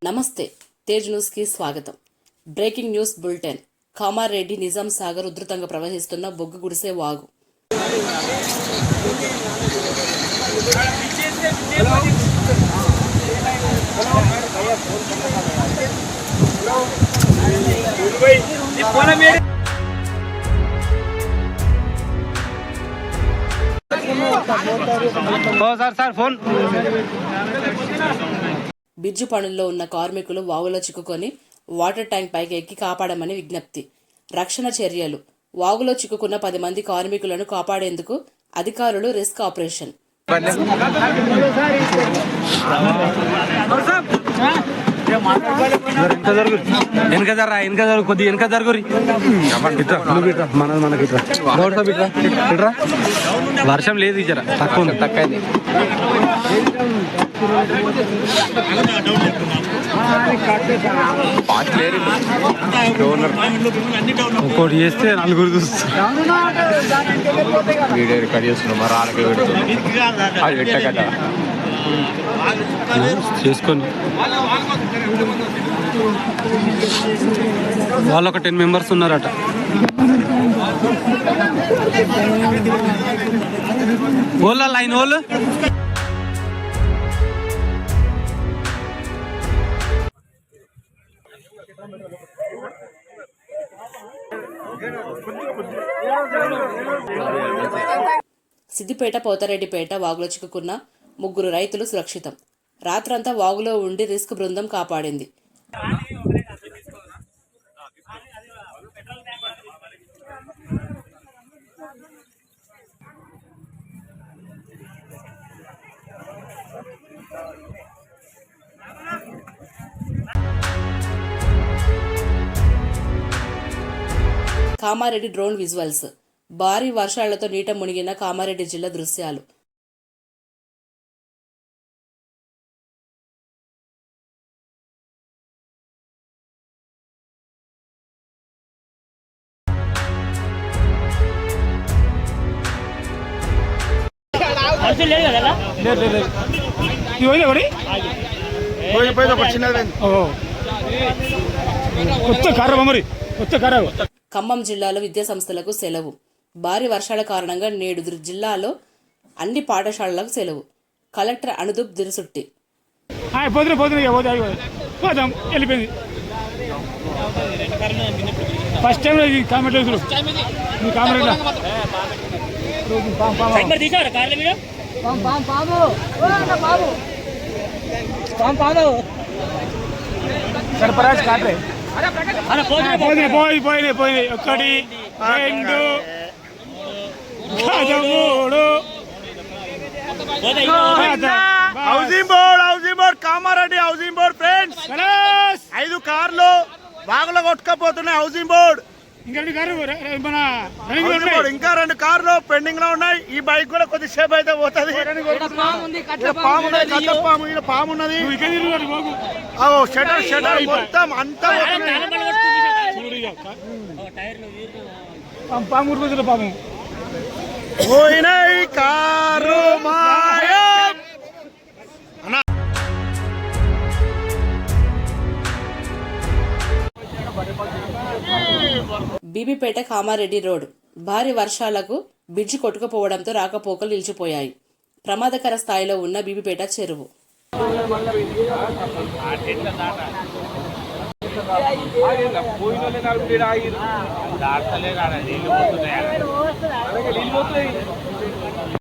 నమస్తే తేజ్ న్యూస్ కి స్వాగతం. Breaking news bulletin. Kamareddy Nizam Sagar ఉధృతంగా ప్రవహిస్తున్న బొగ్గు గుడిసె వాగు. బిర్జు పనుల్లో ఉన్న కార్మికులు వాగులో చిక్కుకొని వాటర్ ట్యాంక్ పైకి ఎక్కి కాపాడమని విజ్ఞప్తి. రక్షణ చర్యలు. వాగులో చిక్కుకున్న 10 మంది కార్మికులను కాపాడేందుకు అధికారులు రెస్క్ ఆపరేషన్. వర్షం లేదు ఇజర తక్కువ ఇంకోటి చేస్తే నలుగురు చూస్తారు వీడియో రికార్డ్ చేస్తున్నాం మరి చేసుకొని వాళ్ళు ఒక 10 మెంబర్స్ ఉన్నారట. ఓలా లైన్ ఓళ్ళు సిద్దిపేట పోతారెడ్డిపేట వాగులో చిక్కుకున్న 3 రైతులు సురక్షితం. రాత్రంతా వాగులో ఉండి రిస్క్ బృందం కాపాడింది. Kamareddy drone visuals. భారీ వర్షాలతో నీట మునిగిన కామారెడ్డి జిల్లా దృశ్యాలు. ఖమ్మం జిల్లాలో విద్యాసంస్థలకు సెలవు. భారీ వర్షాల కారణంగా నేడు జిల్లాలో అన్ని పాఠశాలలకు సెలవు. కలెక్టర్ అనుదూప్ దిరుసుట్టి. పోయి 1 2 housing board Kamareddy housing board friends 5 కార్లు వాగులో కొట్టుకపోతున్నాయి. హౌసింగ్ బోర్డ్ ఇంకా 2 కార్లు పెండింగ్ లో ఉన్నాయి. ఈ బైక్ కూడా కొద్దిసేపు అయితే పోతుంది. పాము ఉన్నది. షటర్ మొత్తం అంతా పాము పోయినాయి కారు మాయం. బీబీపేట కామారెడ్డి రోడ్. భారీ వర్షాలకు బ్రిడ్జి కొట్టుకుపోవడంతో రాకపోకలు నిలిచిపోయాయి. ప్రమాదకర స్థాయిలో ఉన్న బీబీపేట చెరువు.